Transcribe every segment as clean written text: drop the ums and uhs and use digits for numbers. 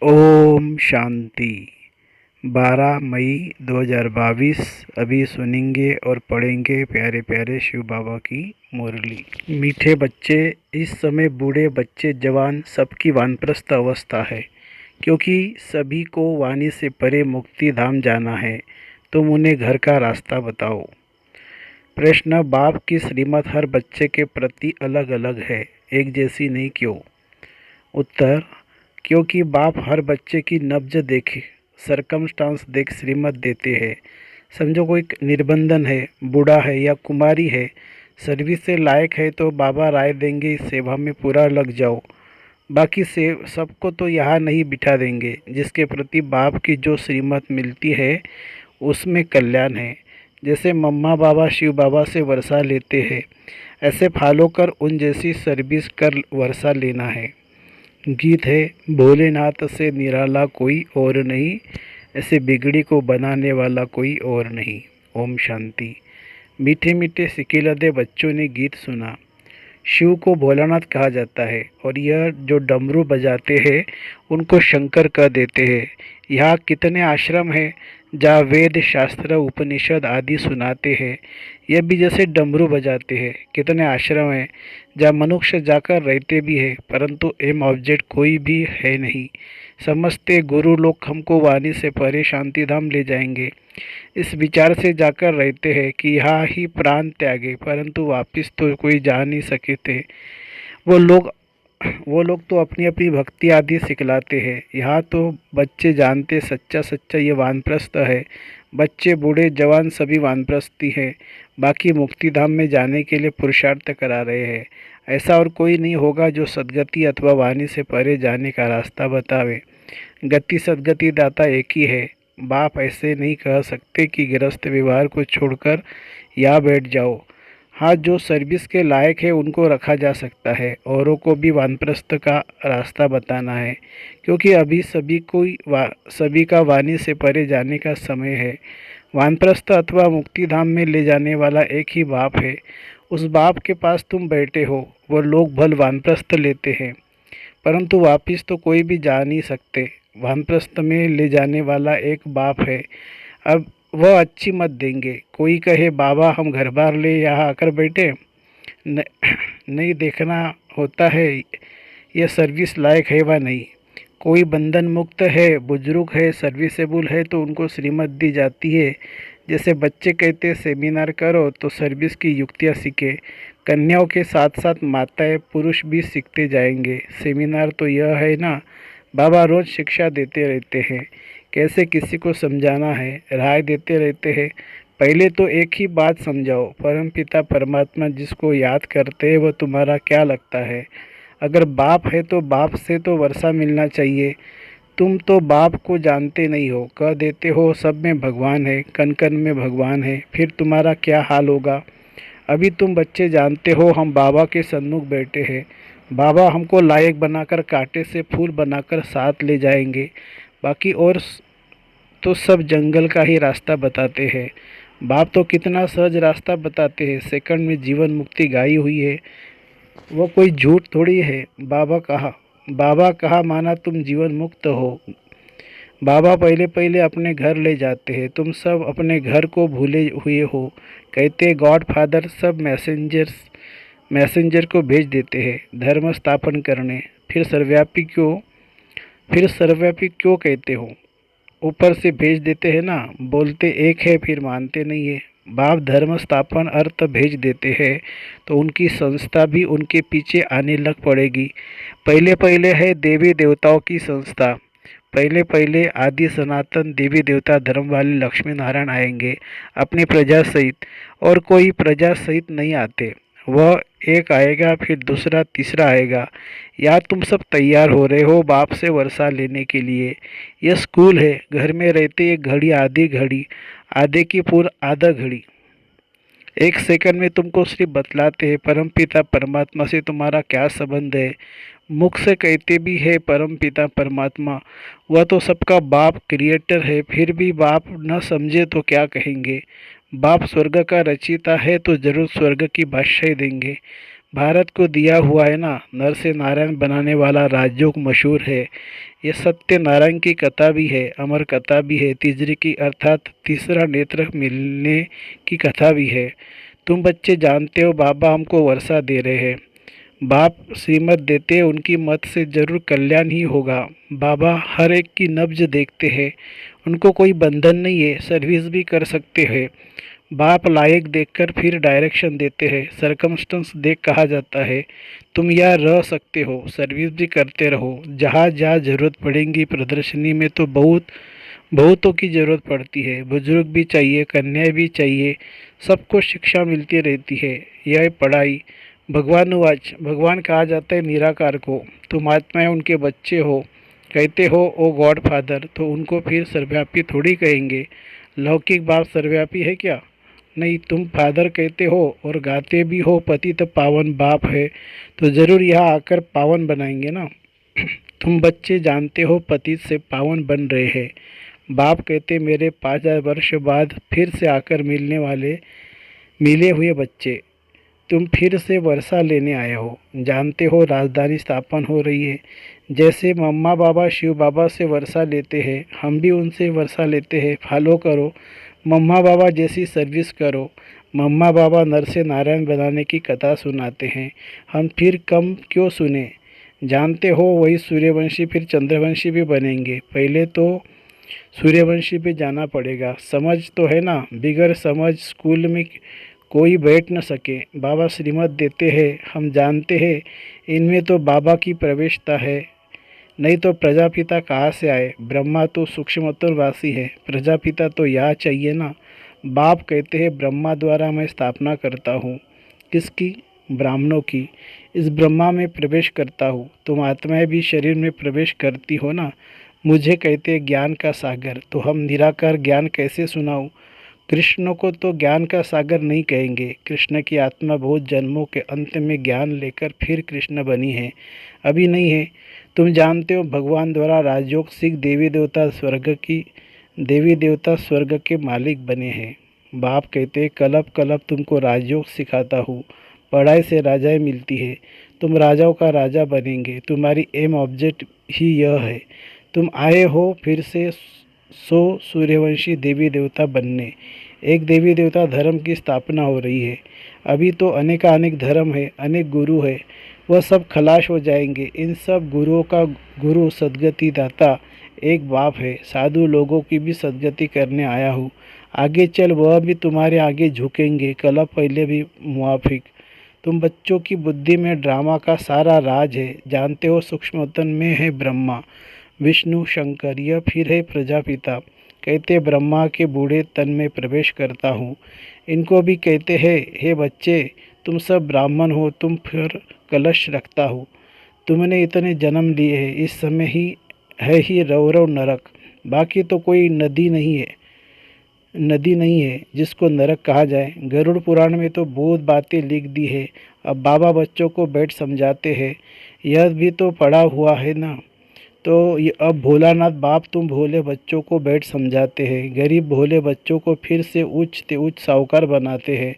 ओम शांति। 12 मई 2022। अभी सुनेंगे और पढ़ेंगे प्यारे प्यारे शिव बाबा की मुरली। मीठे बच्चे, इस समय बूढ़े बच्चे जवान सबकी वानप्रस्थ अवस्था है, क्योंकि सभी को वाणी से परे मुक्ति धाम जाना है। तुम उन्हें घर का रास्ता बताओ। प्रश्न: बाप की श्रीमत हर बच्चे के प्रति अलग अलग है, एक जैसी नहीं, क्यों? उत्तर: क्योंकि बाप हर बच्चे की नब्ज देख, सरकमस्टांस देख श्रीमत देते हैं। समझो कोई निर्बंधन है, बूढ़ा है या कुमारी है, सर्विस से लायक है तो बाबा राय देंगे इस सेवा में पूरा लग जाओ। बाकी से सबको तो यहाँ नहीं बिठा देंगे। जिसके प्रति बाप की जो श्रीमत मिलती है उसमें कल्याण है। जैसे मम्मा बाबा शिव बाबा से वर्षा लेते हैं, ऐसे फॉलो कर उन जैसी सर्विस कर वर्षा लेना है। गीत है: भोलेनाथ से निराला कोई और नहीं, ऐसे बिगड़ी को बनाने वाला कोई और नहीं। ओम शांति। मीठे मीठे सिकिलदे बच्चों ने गीत सुना। शिव को भोलानाथ कहा जाता है और यह जो डमरू बजाते हैं उनको शंकर कह देते हैं। यहाँ कितने आश्रम हैं जहाँ वेद शास्त्र उपनिषद आदि सुनाते हैं, यह भी जैसे डमरू बजाते हैं। कितने आश्रम हैं जहाँ मनुष्य जाकर रहते भी हैं, परंतु एम ऑब्जेक्ट कोई भी है नहीं। समझते गुरु लोग हमको वाणी से परे शांति धाम ले जाएंगे, इस विचार से जाकर रहते हैं कि यहाँ ही प्राण त्यागे, परंतु वापस तो कोई जा नहीं सके थे। वो लोग वो लोग तो अपनी अपनी भक्ति आदि सिखलाते हैं। यहाँ तो बच्चे जानते सच्चा सच्चा ये वानप्रस्थ है। बच्चे बूढ़े जवान सभी वानप्रस्थी हैं, बाकी मुक्ति धाम में जाने के लिए पुरुषार्थ करा रहे हैं। ऐसा और कोई नहीं होगा जो सद्गति अथवा वाणी से परे जाने का रास्ता बतावे। गति सद्गति दाता एक ही है। बाप ऐसे नहीं कह सकते कि गृहस्थ व्यवहार को छोड़कर यहाँ बैठ जाओ। हाँ, जो सर्विस के लायक है उनको रखा जा सकता है, औरों को भी वानप्रस्थ का रास्ता बताना है, क्योंकि अभी सभी का वाणी से परे जाने का समय है। वानप्रस्थ अथवा मुक्ति धाम में ले जाने वाला एक ही बाप है। उस बाप के पास तुम बैठे हो। वो लोग भल वानप्रस्थ लेते हैं, परंतु वापिस तो कोई भी जा नहीं सकते। वानप्रस्थ में ले जाने वाला एक बाप है। अब वह अच्छी मत देंगे। कोई कहे बाबा हम घर बार ले यहाँ आकर बैठे, नहीं देखना होता है यह सर्विस लायक है व नहीं। कोई बंधन मुक्त है, बुजुर्ग है, सर्विसेबल है तो उनको श्रीमत दी जाती है। जैसे बच्चे कहते सेमिनार करो तो सर्विस की युक्तियाँ सीखे। कन्याओं के साथ साथ माताएं पुरुष भी सीखते जाएंगे। सेमिनार तो यह है ना, बाबा रोज़ शिक्षा देते रहते हैं, कैसे किसी को समझाना है, राय देते रहते हैं। पहले तो एक ही बात समझाओ, परमपिता परमात्मा जिसको याद करते हैं वह तुम्हारा क्या लगता है? अगर बाप है तो बाप से तो वर्षा मिलना चाहिए। तुम तो बाप को जानते नहीं हो, कह देते हो सब में भगवान है, कण कण में भगवान है, फिर तुम्हारा क्या हाल होगा? अभी तुम बच्चे जानते हो हम बाबा के सन्मुख बैठे हैं। बाबा हमको लायक बनाकर कांटे से फूल बनाकर साथ ले जाएंगे। बाकी और तो सब जंगल का ही रास्ता बताते हैं। बाप तो कितना सहज रास्ता बताते हैं, सेकंड में जीवन मुक्ति गाई हुई है। वो कोई झूठ थोड़ी है। बाबा कहा माना तुम जीवन मुक्त हो। बाबा पहले पहले अपने घर ले जाते हैं। तुम सब अपने घर को भूले हुए हो। कहते गॉड फादर सब मैसेंजर को भेज देते हैं धर्म स्थापन करने। फिर सर्वव्यापी क्यों कहते हो? ऊपर से भेज देते हैं ना, बोलते एक है फिर मानते नहीं है। बाप धर्म स्थापन अर्थ भेज देते हैं तो उनकी संस्था भी उनके पीछे आने लग पड़ेगी। पहले पहले है देवी देवताओं की संस्था। पहले पहले आदि सनातन देवी देवता धर्म वाले लक्ष्मी नारायण आएंगे अपनी प्रजा सहित, और कोई प्रजा सहित नहीं आते। वह एक आएगा फिर दूसरा तीसरा आएगा। या तुम सब तैयार हो रहे हो बाप से वर्षा लेने के लिए? यह स्कूल है। घर में रहते एक घड़ी आधी घड़ी, आधे की पूर्व आधा घड़ी, एक सेकंड में तुमको सिर्फ बतलाते हैं परमपिता परमात्मा से तुम्हारा क्या संबंध है। मुख से कहते भी है परमपिता परमात्मा, वह तो सबका बाप क्रिएटर है, फिर भी बाप न समझे तो क्या कहेंगे? बाप स्वर्ग का रचिता है तो जरूर स्वर्ग की भाषा देंगे। भारत को दिया हुआ है ना, नर से नारायण बनाने वाला राजयोग मशहूर है। ये सत्य नारायण की कथा भी है, अमर कथा भी है, तीसरी की अर्थात तीसरा नेत्र मिलने की कथा भी है। तुम बच्चे जानते हो बाबा हमको वर्षा दे रहे हैं। बाप श्रीमत देते हैं, उनकी मत से जरूर कल्याण ही होगा। बाबा हर एक की नब्ज देखते हैं, उनको कोई बंधन नहीं है, सर्विस भी कर सकते हैं। बाप लायक देखकर फिर डायरेक्शन देते हैं, सरकमस्टेंस देख कहा जाता है तुम यहाँ रह सकते हो, सर्विस भी करते रहो। जहाँ जहाँ जरूरत पड़ेगी, प्रदर्शनी में तो बहुतों की ज़रूरत पड़ती है, बुजुर्ग भी चाहिए, कन्याएं भी चाहिए, सबको शिक्षा मिलती रहती है। यह पढ़ाई भगवानुवाच, भगवान कहा जाता है निराकार को। तुम आत्माएं उनके बच्चे हो, कहते हो ओ गॉड फादर, तो उनको फिर सर्वव्यापी थोड़ी कहेंगे। लौकिक बाप सर्वव्यापी है क्या? नहीं, तुम फादर कहते हो और गाते भी हो पतित पावन बाप है, तो ज़रूर यहाँ आकर पावन बनाएंगे ना। तुम बच्चे जानते हो पतित से पावन बन रहे हैं। बाप कहते मेरे 5000 वर्ष बाद फिर से आकर मिले हुए बच्चे, तुम फिर से वर्षा लेने आए हो। जानते हो राजधानी स्थापन हो रही है। जैसे मम्मा बाबा शिव बाबा से वर्षा लेते हैं, हम भी उनसे वर्षा लेते हैं। फॉलो करो, मम्मा बाबा जैसी सर्विस करो। मम्मा बाबा नर से नारायण बनाने की कथा सुनाते हैं, हम फिर कम क्यों सुने? जानते हो वही सूर्यवंशी फिर चंद्रवंशी भी बनेंगे। पहले तो सूर्यवंशी पे जाना पड़ेगा। समझ तो है ना, बिगर समझ स्कूल में कोई बैठ न सके। बाबा श्रीमत देते हैं, हम जानते हैं इनमें तो बाबा की प्रवेशता है, नहीं तो प्रजापिता कहाँ से आए? ब्रह्मा तो सूक्ष्मतरवासी है, प्रजापिता तो यहाँ चाहिए ना। बाप कहते हैं ब्रह्मा द्वारा मैं स्थापना करता हूँ। किसकी? ब्राह्मणों की। इस ब्रह्मा में प्रवेश करता हूँ। तुम आत्माएं भी शरीर में प्रवेश करती हो ना। मुझे कहते हैं ज्ञान का सागर, तो हम निराकार ज्ञान कैसे सुनाऊँ? कृष्ण को तो ज्ञान का सागर नहीं कहेंगे। कृष्ण की आत्मा बहुत जन्मों के अंत में ज्ञान लेकर फिर कृष्ण बनी है, अभी नहीं है। तुम जानते हो भगवान द्वारा राजयोग सीख देवी देवता स्वर्ग के मालिक बने हैं। बाप कहते हैं कलप कलप तुमको राजयोग सिखाता हूँ। पढ़ाई से राजाएं मिलती है, तुम राजाओं का राजा बनेंगे। तुम्हारी एम ऑब्जेक्ट ही यह है। तुम आए हो फिर से सूर्यवंशी देवी देवता बनने। एक देवी देवता धर्म की स्थापना हो रही है। अभी तो अनेकानेक धर्म है, अनेक गुरु है, वह सब खलाश हो जाएंगे। इन सब गुरुओं का गुरु सदगति दाता एक बाप है। साधु लोगों की भी सदगति करने आया हूँ। आगे चल वह भी तुम्हारे आगे झुकेंगे, कल पहले भी मुआफिक। तुम बच्चों की बुद्धि में ड्रामा का सारा राज है। जानते हो सूक्ष्मतन में है ब्रह्मा विष्णु शंकर, यह फिर है प्रजापिता। कहते ब्रह्मा के बूढ़े तन में प्रवेश करता हूँ। इनको भी कहते हैं हे बच्चे तुम सब ब्राह्मण हो, तुम फिर कलश रखता हो। तुमने इतने जन्म लिए हैं, इस समय ही रौरव नरक, बाकी तो कोई नदी नहीं है जिसको नरक कहा जाए। गरुड़ पुराण में तो बहुत बातें लिख दी है। अब बाबा बच्चों को बैठ समझाते हैं, यह भी तो पढ़ा हुआ है ना। तो ये अब भोलानाथ बाप तुम भोले बच्चों को बैठ समझाते हैं, गरीब भोले बच्चों को फिर से उच्च उच्च साहूकार बनाते हैं।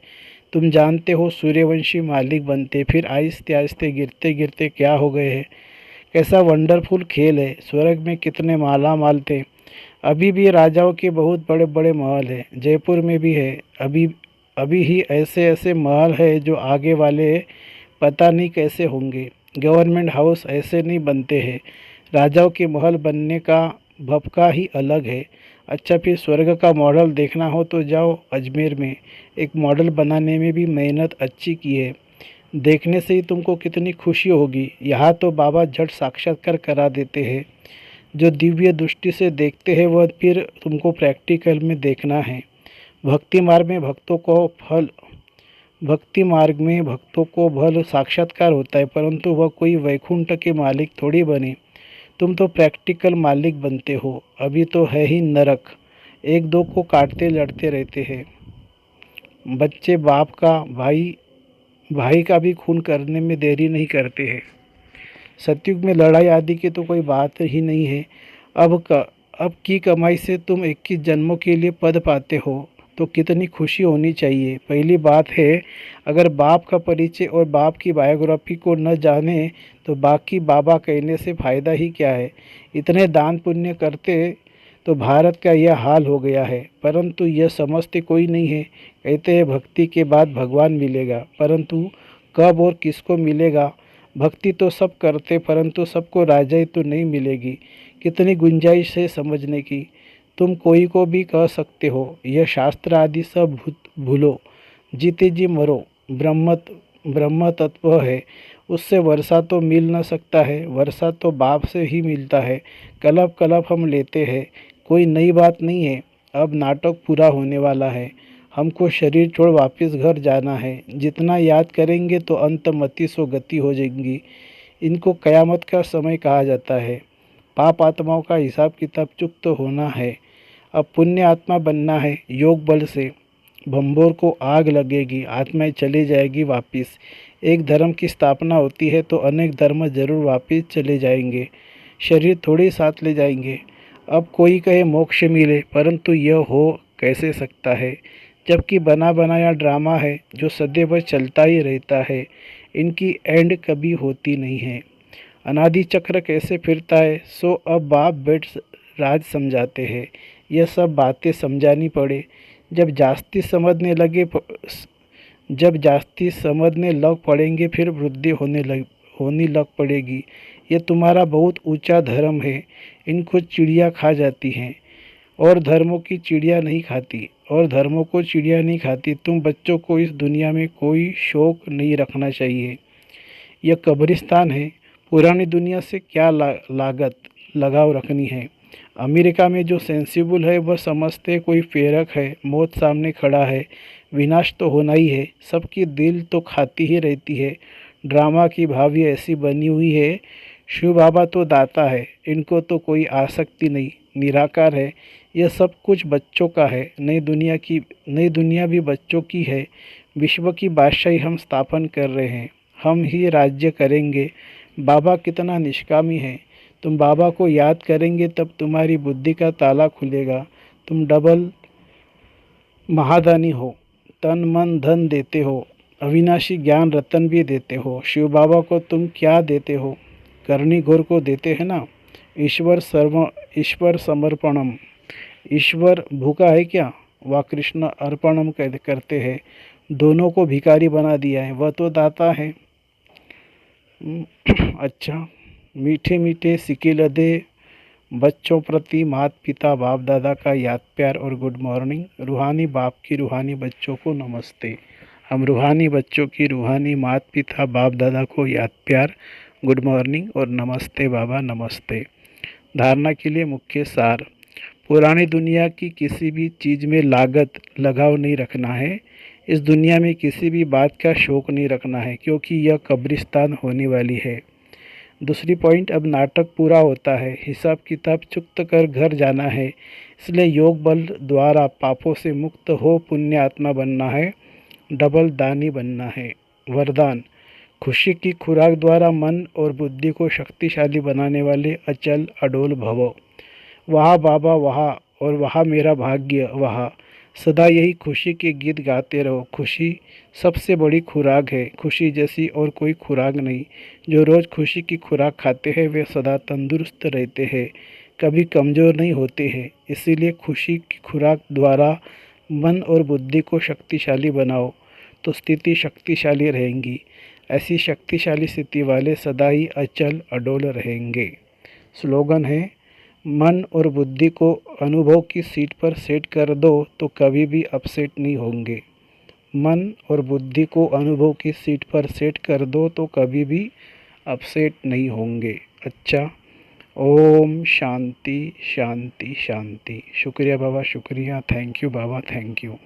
तुम जानते हो सूर्यवंशी मालिक बनते, फिर आहिस्ते आहिस्ते गिरते गिरते क्या हो गए हैं। कैसा वंडरफुल खेल है। स्वर्ग में कितने माला माल थे। अभी भी राजाओं के बहुत बड़े बड़े महल हैं, जयपुर में भी है। अभी अभी ही ऐसे ऐसे महल है जो आगे वाले पता नहीं कैसे होंगे। गवर्नमेंट हाउस ऐसे नहीं बनते हैं। राजाओं के महल बनने का भपका ही अलग है। अच्छा, फिर स्वर्ग का मॉडल देखना हो तो जाओ अजमेर में, एक मॉडल बनाने में भी मेहनत अच्छी की है। देखने से ही तुमको कितनी खुशी होगी। यहाँ तो बाबा झट साक्षात्कार करा देते हैं। जो दिव्य दृष्टि से देखते हैं वह फिर तुमको प्रैक्टिकल में देखना है। भक्ति मार्ग में भक्तों को भल साक्षात्कार होता है, परंतु वह कोई वैकुंठ के मालिक थोड़ी बने। तुम तो प्रैक्टिकल मालिक बनते हो। अभी तो है ही नरक, एक दो को काटते लड़ते रहते हैं। बच्चे बाप का भाई का भी खून करने में देरी नहीं करते हैं। सतयुग में लड़ाई आदि की तो कोई बात ही नहीं है। अब की कमाई से तुम 21 जन्मों के लिए पद पाते हो। तो कितनी खुशी होनी चाहिए। पहली बात है, अगर बाप का परिचय और बाप की बायोग्राफी को न जाने तो बाकी बाबा कहने से फ़ायदा ही क्या है। इतने दान पुण्य करते तो भारत का यह हाल हो गया है, परंतु यह समझते कोई नहीं है। कहते हैं भक्ति के बाद भगवान मिलेगा, परंतु कब और किसको मिलेगा। भक्ति तो सब करते, परंतु सबको राजाई तो नहीं मिलेगी। कितनी गुंजाइश है समझने की। तुम कोई को भी कह सकते हो, यह शास्त्र आदि सब भूलो, जीते जी मरो। ब्रह्म तत्व है, उससे वर्षा तो मिल न सकता है। वर्षा तो बाप से ही मिलता है। कलप कलप हम लेते हैं, कोई नई बात नहीं है। अब नाटक पूरा होने वाला है, हमको शरीर छोड़ वापस घर जाना है। जितना याद करेंगे तो अंत मति सो गति हो जाएंगी। इनको कयामत का समय कहा जाता है। पाप आत्माओं का हिसाब किताब चुप्त होना है। अब पुण्य आत्मा बनना है। योग बल से भंबोर को आग लगेगी, आत्माएं चली जाएगी वापिस। एक धर्म की स्थापना होती है तो अनेक धर्म जरूर वापिस चले जाएंगे, शरीर थोड़ी साथ ले जाएंगे। अब कोई कहे मोक्ष मिले, परंतु यह हो कैसे सकता है, जबकि बना बनाया ड्रामा है जो सदैव चलता ही रहता है। इनकी एंड कभी होती नहीं है। अनादि चक्र कैसे फिरता है, सो अब बाप बैठ राज समझाते हैं। यह सब बातें समझानी पड़े। जब जास्ती समझने लगे जब जास्ती समझने लग पड़ेंगे फिर वृद्धि होने लग पड़ेगी। ये तुम्हारा बहुत ऊंचा धर्म है। इनको चिड़िया खा जाती हैं और धर्मों की चिड़िया नहीं खाती, और धर्मों को चिड़िया नहीं खाती। तुम बच्चों को इस दुनिया में कोई शौक नहीं रखना चाहिए। यह कब्रिस्तान है। पुरानी दुनिया से क्या लागत लगाव रखनी है। अमेरिका में जो सेंसिबल है वह समझते कोई फेरक है, मौत सामने खड़ा है, विनाश तो होना ही है। सबकी दिल तो खाती ही रहती है। ड्रामा की भावी ऐसी बनी हुई है। शिव बाबा तो दाता है, इनको तो कोई आसक्ति नहीं, निराकार है। यह सब कुछ बच्चों का है। नई दुनिया भी बच्चों की है। विश्व की बादशाही हम स्थापन कर रहे हैं, हम ही राज्य करेंगे। बाबा कितना निष्कामी है। तुम बाबा को याद करेंगे तब तुम्हारी बुद्धि का ताला खुलेगा। तुम डबल महादानी हो, तन मन धन देते हो, अविनाशी ज्ञान रतन भी देते हो। शिव बाबा को तुम क्या देते हो, करनी घोर को देते हैं ना। ईश्वर समर्पणम। ईश्वर भूखा है क्या, वह कृष्ण अर्पणम करते हैं। दोनों को भिखारी बना दिया है, वह तो दाता है। अच्छा, मीठे मीठे सिक्के लदे बच्चों प्रति माता पिता बाप दादा का याद प्यार और गुड मॉर्निंग। रूहानी बाप की रूहानी बच्चों को नमस्ते। हम रूहानी बच्चों की रूहानी माता पिता बाप दादा को याद प्यार, गुड मॉर्निंग और नमस्ते बाबा नमस्ते। धारणा के लिए मुख्य सार। पुरानी दुनिया की किसी भी चीज़ में लागत लगाव नहीं रखना है। इस दुनिया में किसी भी बात का शौक नहीं रखना है, क्योंकि यह कब्रिस्तान होने वाली है। दूसरी पॉइंट, अब नाटक पूरा होता है, हिसाब किताब चुकत कर घर जाना है। इसलिए योग बल द्वारा पापों से मुक्त हो पुण्य आत्मा बनना है, डबल दानी बनना है। वरदान, खुशी की खुराक द्वारा मन और बुद्धि को शक्तिशाली बनाने वाले अचल अडोल भव। वहाँ बाबा वहाँ, और वहाँ मेरा भाग्य वहाँ। सदा यही खुशी के गीत गाते रहो। खुशी सबसे बड़ी खुराक है, खुशी जैसी और कोई खुराक नहीं। जो रोज़ खुशी की खुराक खाते हैं वे सदा तंदुरुस्त रहते हैं, कभी कमज़ोर नहीं होते हैं। इसीलिए खुशी की खुराक द्वारा मन और बुद्धि को शक्तिशाली बनाओ तो स्थिति शक्तिशाली रहेंगी। ऐसी शक्तिशाली स्थिति वाले सदा ही अचल अडोल रहेंगे। स्लोगन है, मन और बुद्धि को अनुभव की सीट पर सेट कर दो तो कभी भी अपसेट नहीं होंगे। मन और बुद्धि को अनुभव की सीट पर सेट कर दो तो कभी भी अपसेट नहीं होंगे। अच्छा, ओम शांति शांति शांति। शुक्रिया बाबा, शुक्रिया। Thank you Baba, thank you.